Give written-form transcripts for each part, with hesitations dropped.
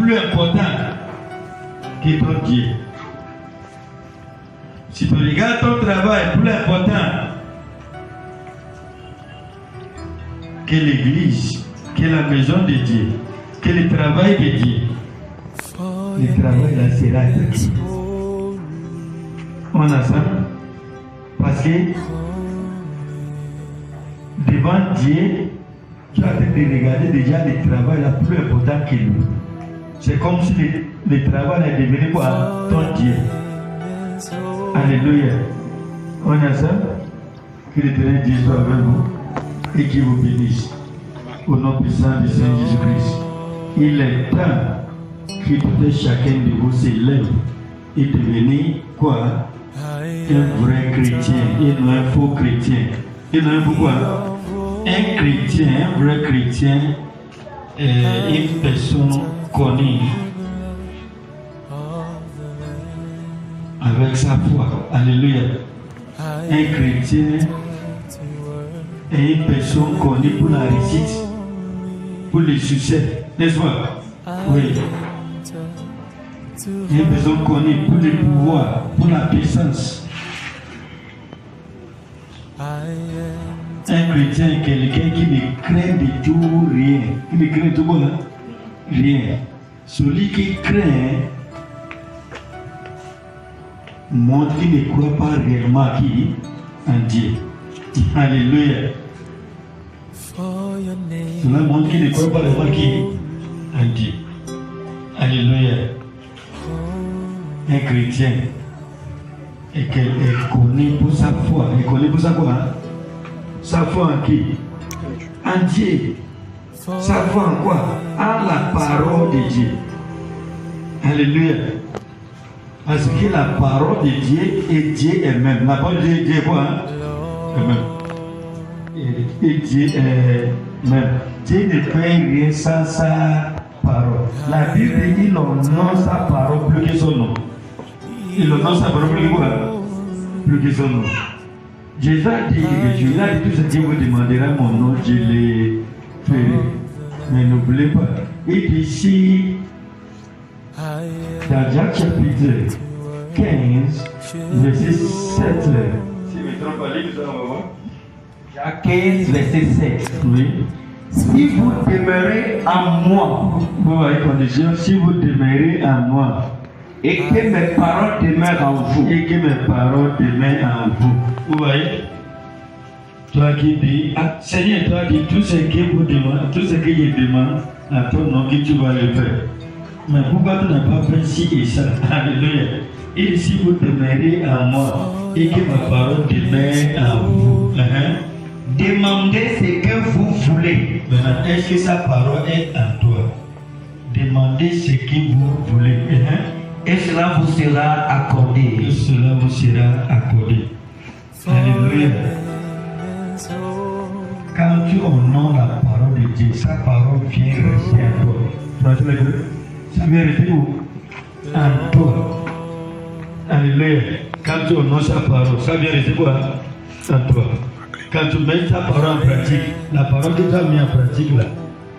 plus important que ton Dieu. Si tu regardes ton travail plus important que l'église, que la maison de Dieu, que le travail de Dieu, le travail là sera attaqué. On a ça parce que devant Dieu, tu as train de regarder déjà le travail là plus important que lui. C'est comme si le travail est devenu quoi? Ton Dieu. Alléluia. On a ça. Que l'Éternel Dieu soit avec vous et qu'il vous bénisse. Au nom puissant du Seigneur Jésus-Christ. Il est temps que tout chacun de vous s'élève et devenir quoi? Un vrai chrétien et non un faux chrétien. Et non pourquoi? Un chrétien, un vrai chrétien, une personne connue avec sa foi. Alléluia. Un chrétien est une personne connue pour la réussite, pour le succès, n'est-ce pas? Oui. Une personne connue pour le pouvoir, pour la puissance. Un chrétien est quelqu'un qui ne craint de tout rien. Qui ne craint tout quoi? Rien. Celui qui craint montre qu'il ne croit pas réellement qui en Dieu. Alléluia. Cela montre qu'il ne croit pas réellement qui en Dieu. Alléluia. Un chrétien est connu pour sa foi. Il est connu pour sa quoi? Sa foi en qui? En Dieu. Sa foi en quoi? En la parole de Dieu. Alléluia. Parce que la parole de Dieu est Dieu elle-même. La parole de Dieu est quoi? Elle-même. Et Dieu est même. Dieu ne fait rien sans sa parole. La Bible dit il honore sa parole plus que son nom. Il honore sa parole plus que quoi? Plus que son nom. Jésus a dit quelque chose. Il a dit tout ce que vous demanderez mon nom, je le ferai. Mais n'oubliez pas. Il dit ici, dans Jacques chapitre 15, verset 7. Si je ne me trompe pas, lisez-le, on va voir. Jacques 15, verset 7. Oui. Si vous demeurez en moi, vous voyez condition, si vous demeurez en moi, et que mes paroles demeurent en vous, et que mes paroles demeurent en vous. Vous voyez? Toi qui dis, ah, Seigneur, toi dis tout ce que vous demandez, tout ce que je demande à ton nom que tu vas le faire. Mais pourquoi tu n'as pas fait ci et ça? Alléluia. Et si vous demeurez en moi, et que ma parole demeure en vous, demandez ce que vous voulez. Maintenant, est-ce que sa parole est en toi? Demandez ce que vous voulez. Et cela vous sera accordé. Et cela vous sera accordé. Alléluia. Quand tu honores la parole de Dieu, sa parole vient rester en toi. Ça vient rester où? En toi. Alléluia. Quand tu honores sa parole, ça vient rester quoi? En toi. Quand tu mets ta parole en pratique, la parole que tu as mis en pratique là,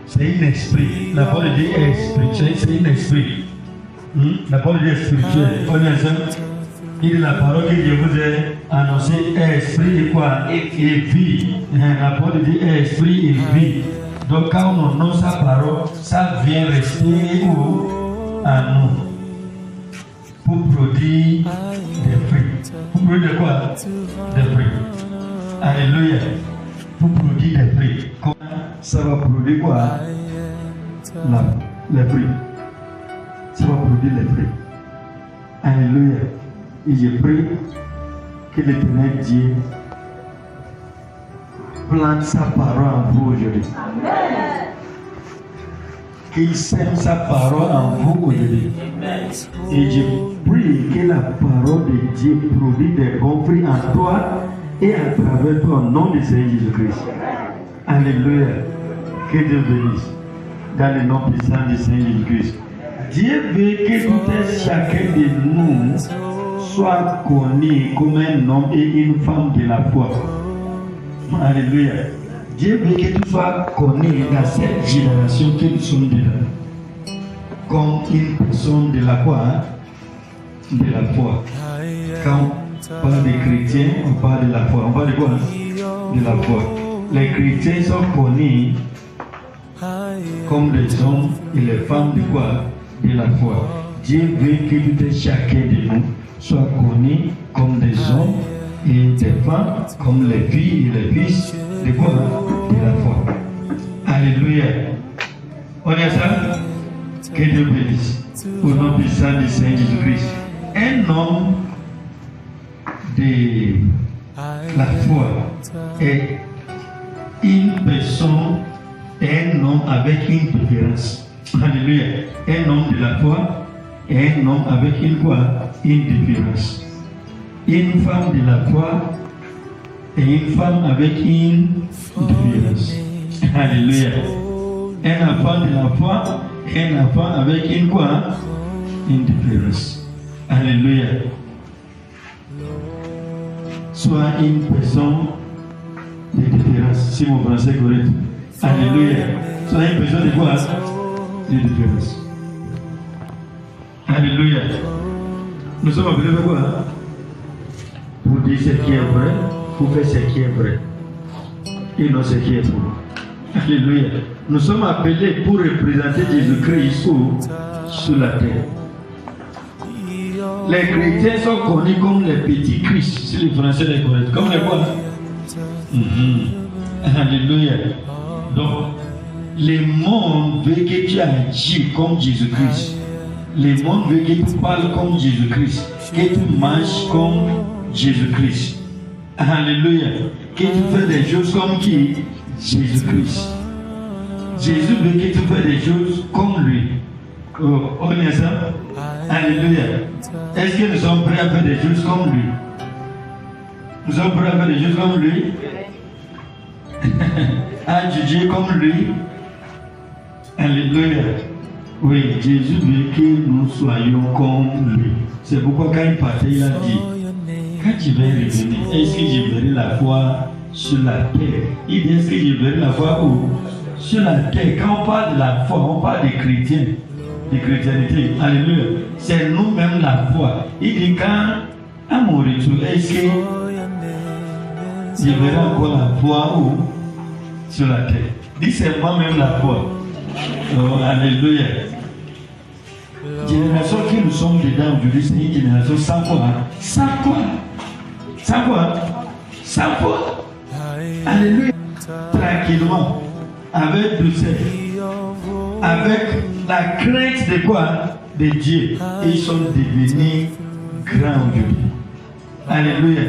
c'est un esprit. La parole de Dieu est spirituelle, c'est un esprit. La parole de Dieu est spirituelle. On est ensemble. Il dit la parole que Dieu vous a annoncée est esprit et quoi? Et vie. La parole de Dieu est esprit et vie. Donc quand on honore sa parole, ça vient rester où? En nous. Pour produire des fruits. Pour produire quoi? Des fruits. Alléluia. Pour produire des fruits. Comment ça va produire quoi? Les fruits. Ça va produire les fruits. Alléluia. Et je prie que l'Éternel Dieu plante sa parole en vous aujourd'hui. Amen. Qu'il sème sa parole en vous aujourd'hui. Et je prie que la parole de Dieu produise des bons fruits en toi et à travers toi au nom de Seigneur Jésus-Christ. Alléluia. Que Dieu bénisse. Dans le nom puissant du Seigneur Jésus-Christ. Dieu veut que tout et chacun de nous soit connu comme un homme et une femme de la foi. Alléluia. Dieu veut que tu sois connu dans cette génération que nous sommes dedans. comme une personne de la foi. De la foi. Quand on parle des chrétiens, on parle de la foi. On parle de quoi? De la foi. Les chrétiens sont connus comme des hommes et les femmes de quoi? De la foi. Dieu veut que tout et chacun de nous soit connu comme des hommes et des femmes, comme les filles et les fils de quoi? De la foi. Alléluia. On est ça? Que Dieu bénisse. Au nom puissant du Seigneur Jésus-Christ. Un homme de la foi est une personne, un homme avec une différence. Alléluia. Un homme de la foi et un homme avec une quoi? Une différence. Une femme de la foi et une femme avec une différence. Alléluia. Un enfant de la foi et un enfant avec une quoi? Une différence. Alléluia. Soit une personne de différence. Si mon français est correct. Alléluia. Soit une personne de quoi? De différence. Alléluia. Nous sommes appelés pour quoi? Pour dire ce qui est vrai, pour faire ce qui est vrai. Et non ce qui est faux. Alléluia. Nous sommes appelés pour représenter Jésus-Christ sur la terre. Les chrétiens sont connus comme les petits Christ, si le français est correct. Comme les quoi? Alléluia. Donc, le monde veut que tu agis comme Jésus-Christ. Le monde veut que tu parles comme Jésus-Christ. Que tu marches comme Jésus-Christ. Alléluia. Que tu fais des choses comme qui? Jésus-Christ. Jésus veut que tu fais des choses comme lui. Oh, on est ça? Alléluia. Est-ce que nous sommes prêts à faire des choses comme lui? Nous sommes prêts à faire des choses comme lui? À juger comme lui? Alléluia. Oui, Jésus veut que nous soyons comme lui. C'est pourquoi quand il partait, il a dit, quand je vais revenir, est-ce que je verrai la foi sur la terre? Il dit, est-ce que je verrai la foi où? Sur la terre. Quand on parle de la foi, on parle des chrétiens, de chrétienté. Alléluia. C'est nous-mêmes la foi. Il dit, quand à mon retour, est-ce que je verrai encore la foi où? Sur la terre. Il dit, c'est moi-même la foi. Oh, alléluia. Génération que nous sommes dedans aujourd'hui, c'est une génération sans quoi? Sans quoi? Sans quoi? Sans foi. Alléluia. Tranquillement. Avec douceur. Avec la crainte de quoi? De Dieu. Et ils sont devenus grands aujourd'hui. Alléluia.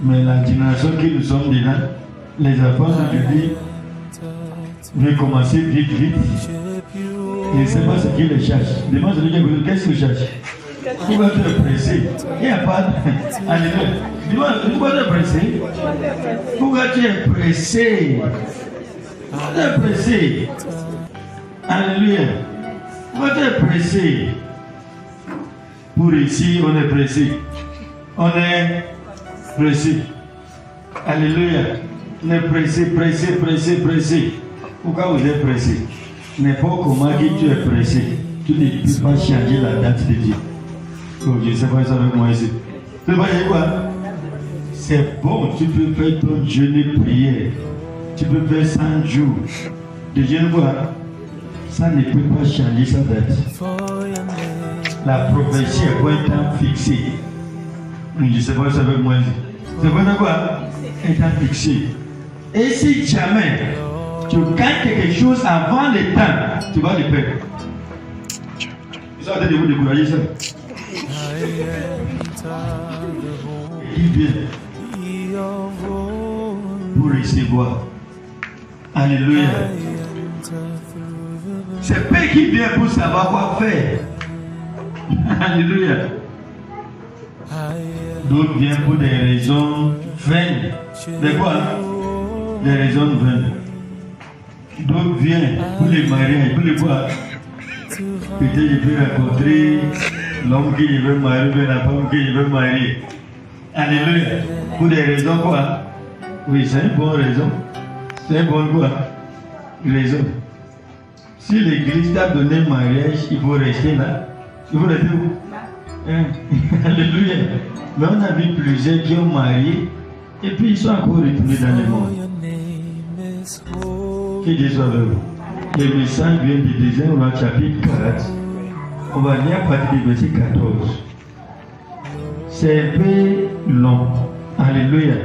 Mais la génération que nous sommes dedans, les enfants d'aujourd'hui veulent commencer vite. Je ne sais pas ce qu'ils cherchent. Demande celui qui dit, qu'est-ce que tu cherches? Pourquoi tu es pressé? Il n'y a pas de... Alléluia. Dis-moi, pourquoi tu es pressé? Pourquoi tu es pressé? Pourquoi tu es pressé? Alléluia. Pourquoi tu es pressé? Pour ici, on est pressé. On est pressé. Alléluia. On est pressé. Pourquoi vous êtes pressé? N'importe comment que tu es pressé, tu ne peux pas changer la date de Dieu. Oh, je ne sais pas ça avec moi ici. Tu peux pas dire quoi? C'est bon, tu peux faire ton jeûne et prière. Tu peux faire 100 jours de jeûne quoi? Ça ne peut pas changer sa date. La prophétie est pour un temps fixé. Je ne sais pas ça avec moi ici. C'est pour quoi? Un temps fixé. Et si jamais tu gagnes quelque chose avant le temps, tu vas le perdre. Ils sont en train de vous décourager ça. Qui vient pour recevoir. Alléluia. C'est Père qui vient pour savoir quoi faire. Alléluia. D'autres viennent pour des raisons vaines. De quoi? Des raisons vaines. D'autres viennent pour les mariages, pour les quoi? Peut-être je peux rencontrer l'homme que je veux marier, ou la femme que je veux marier. Alléluia. Pour des raisons quoi? Oui, c'est une bonne raison. C'est une bonne quoi? Raison. Si l'église t'a donné le mariage, il faut rester là. Il faut rester où? Alléluia. Mais on a vu plusieurs qui ont marié et puis ils sont encore retournés dans le monde. Qui dit ça? Le message vient du 2 Rois chapitre 4. On va lire à partir du verset 14. C'est un peu long. Alléluia.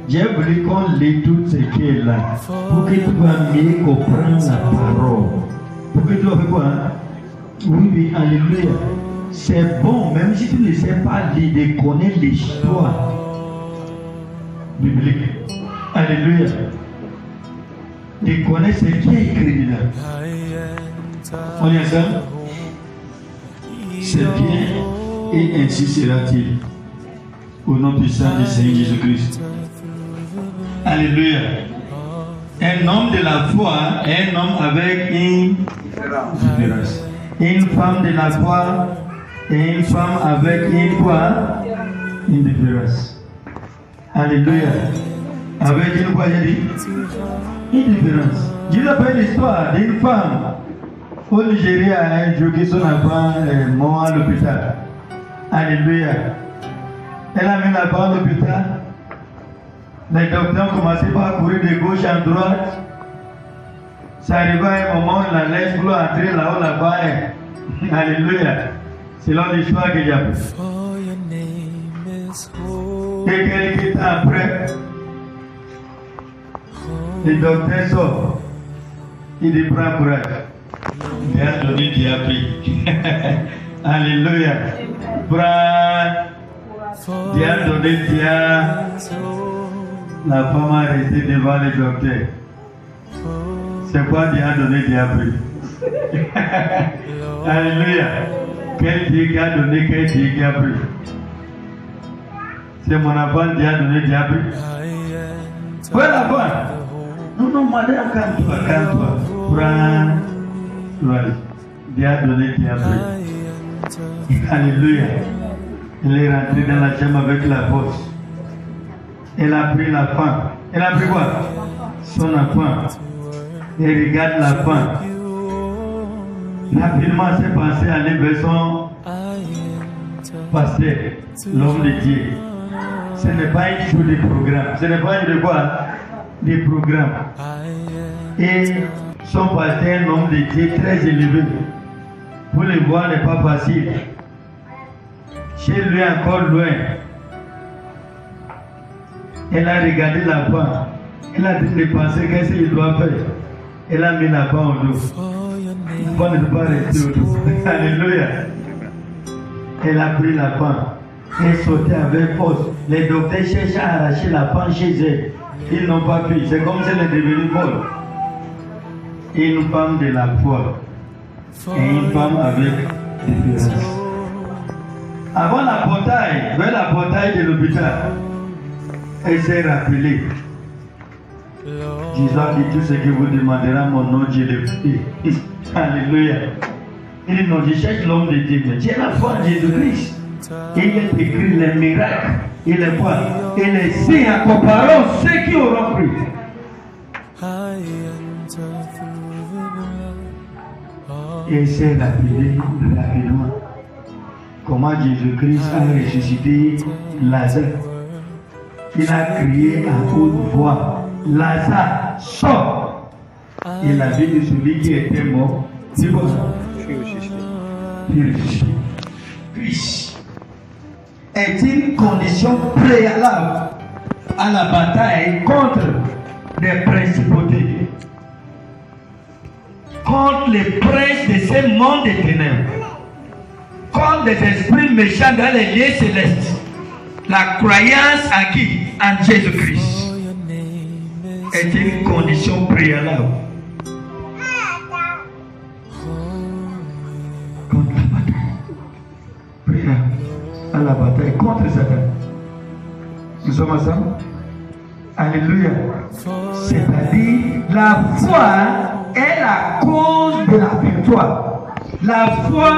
J'ai voulu qu'on lit tout ce qui est là pour que tu vas mieux comprendre la parole. Pour que tu vas faire quoi? Oui, alléluia. C'est bon, même si tu ne sais pas lire, de connaître l'histoire biblique. Alléluia. De connaître ce qui est écrit là. On y a ça? C'est bien et ainsi sera-t-il. Au nom puissant du Seigneur Jésus-Christ. Alléluia. Un homme de la foi, un homme avec une différence. Une femme de la foi et une femme avec une quoi? Une différence. Alléluia. Avec une quoi, j'ai dit? Une différence. Je vous rappelle l'histoire d'une femme au Nigeria, un jour qui son enfant est mort à l'hôpital. Alléluia. Elle a mis la part à l'hôpital. Les docteurs ont commencé par courir de gauche à droite. Ça arrive à un moment où la laisse pour entrer là-haut, là-bas. Alléluia. C'est l'histoire que j'ai appris. Et quelques temps après, le docteur sort. Il dit prends courage. Il a donné diabète. Alléluia. Prends. Dieu a donné diabète. La femme a resté devant le docteur. C'est quoi Dieu a donné diabète? Alléluia. Quel Dieu qui a donné, quel Dieu qui a pris? C'est mon enfant qui a donné diabète. Voilà, voilà. Non, madame, calme-toi, calme-toi. Prends. Voilà. Dieu a donné diabète. Alléluia. Elle est rentrée dans la chambre avec la force. Elle a pris la femme. Elle a pris quoi? Son enfant. Elle regarde la femme. Rapidement, ses pensées allaient vers son pasteur, l'homme de Dieu. Ce n'est pas une chose de programme. Ce n'est pas une de quoi? Des programmes. Et son pasteur est un homme de Dieu très élevé. Pour le voir n'est pas facile. Chez lui encore loin. Elle a regardé la femme. Elle a dit de penser qu'est-ce qu'il doit faire. Elle a mis la femme au dos. La femme ne peut pas rester au dos. Alléluia. Elle a pris la femme. Elle sautait avec force. Les docteurs cherchaient à arracher la femme chez elle. Ils n'ont pas pu. C'est comme si elle est devenue folle. Une femme de la foi. Et une femme avec différence. Avant la bataille, vers la bataille de l'hôpital, elle s'est rappelée. Disant que tout ce que vous demanderez à mon nom, je le ferai. Alléluia. Il dit non, je cherche l'homme de Dieu, mais j'ai la foi en Jésus-Christ. Et il est écrit les miracles, et les quoi, et les signes en comparant ceux qui auront cru. Et il s'est rappelé rapidement comment Jésus-Christ a ressuscité Lazare. Il a crié à haute voix, Lazare, sort. Et la vie de celui qui était mort, c'est quoi? Christ est une condition préalable à la bataille contre les principautés, contre les princes de ce monde des ténèbres, contre les esprits méchants dans les lieux célestes. La croyance à qui? En Jésus-Christ est une condition préalable contre la bataille. Préalable à la bataille contre Satan. Nous sommes ensemble? Alléluia. C'est-à-dire, la foi est la cause de la victoire. La foi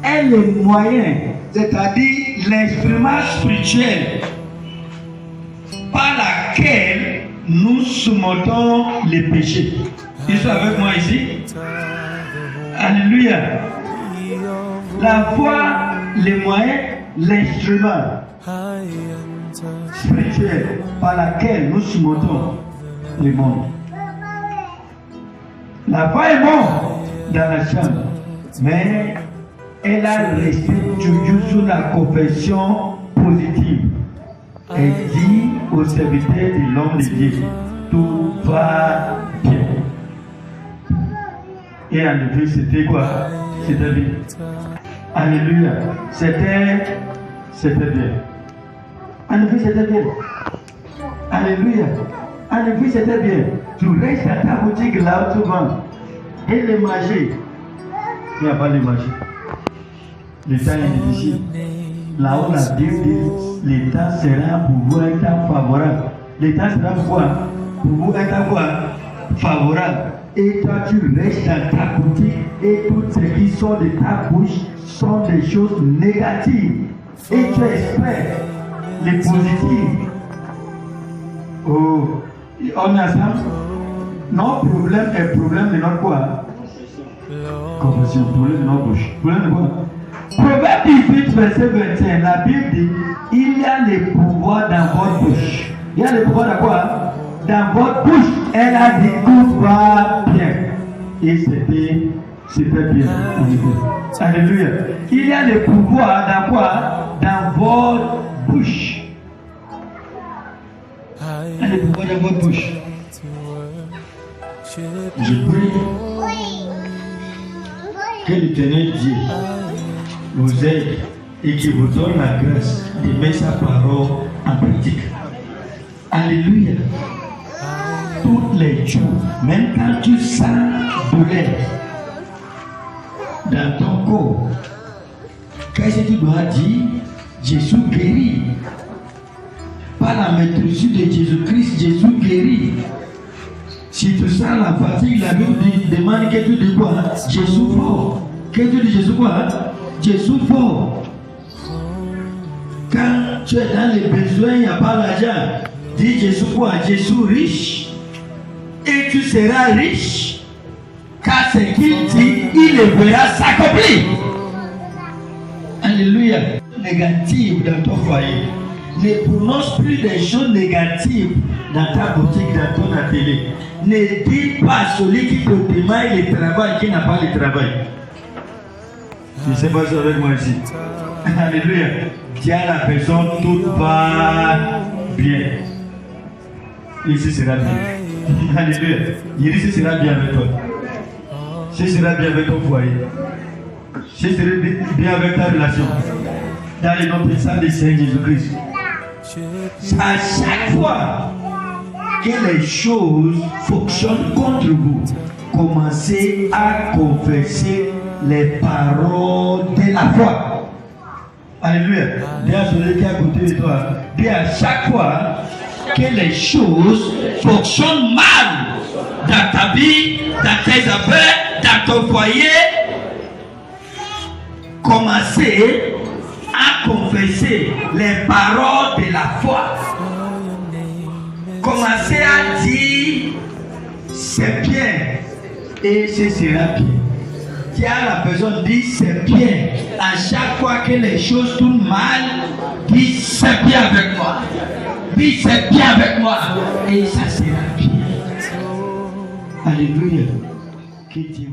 est le moyen, c'est-à-dire l'instrument spirituel par laquelle nous soumettons les péchés. Ils sont avec moi ici? Alléluia. La foi, les moyens, l'instrument spirituel par laquelle nous surmontons le monde. La foi est morte dans la chambre, mais elle a resté toujours sur la confession positive. Elle dit au serviteur de l'homme de Dieu, tout va bien. Et en effet, c'était quoi? C'était bien. Alléluia. C'était bien. En effet, c'était bien. Alléluia. En effet, c'était bien. Tu restes à ta boutique là où tu vends. Et les marchés. Il n'y a pas de marché. L'état est difficile. Là où la Bible dit, l'état sera pour vous un temps favorable. L'état sera pour quoi? Pour vous un temps favorable. Et toi, tu restes dans ta boutique et tout ce qui sort de ta bouche sont des choses négatives. Et tu espères les positives. Oh, on est ensemble? Notre problème est le problème de notre quoi? Confession, problème de notre bouche. Problème de quoi? Proverbe 18, verset 21, la Bible dit, il y a le pouvoir dans votre bouche. Il y a le pouvoir dans quoi? Dans votre bouche. Elle a dit tout va bien. Et c'était bien. Alléluia. Il y a le pouvoir dans quoi? Dans votre bouche. Il y a le pouvoir dans votre bouche. Je prie que l'Éternel Dieu vous aide et qui vous donne la grâce de mettre sa parole en pratique. Alléluia. Tous les jours, même quand tu sens de l'air dans ton corps, qu'est-ce que tu dois dire? Jésus guérit. Par la maîtrise de Jésus-Christ, Jésus guérit. Si tu sens la fatigue, la Bible demande que tu dis quoi? Jésus fort. Que tu dis Jésus quoi? Jésus fort. Quand tu es dans les besoins, il n'y a pas l'argent. Dis Jésus quoi? Jésus riche. Et tu seras riche. Car ce qu'il dit, il le verra s'accomplir. Alléluia. Négative dans ton foyer. Ne prononce plus des choses négatives dans ta boutique, dans ton atelier. Ne dis pas à celui qui te demande le travail qui n'a pas le travail. Je ne sais pas si vous êtes avec moi ici. Alléluia. Dis à la personne, tout va bien. Ici sera bien. Alléluia. Ici sera bien avec toi. Ce sera bien avec ton foyer. Ce sera bien avec ta relation. Dans le nom puissant du Seigneur Jésus-Christ. À chaque fois que les choses fonctionnent contre vous, commencez à confesser les paroles de la foi. Alléluia. Dis à celui qui est à côté de toi, dis à chaque fois que les choses fonctionnent mal dans ta vie, dans tes affaires, dans ton foyer, commencez à confesser les paroles de la foi. Commencez à dire c'est bien et ce sera bien. Dis à la personne, dis c'est bien. À chaque fois que les choses tournent mal, dis c'est bien avec moi. Dis c'est bien avec moi et ça sera bien. Alléluia. Que Dieu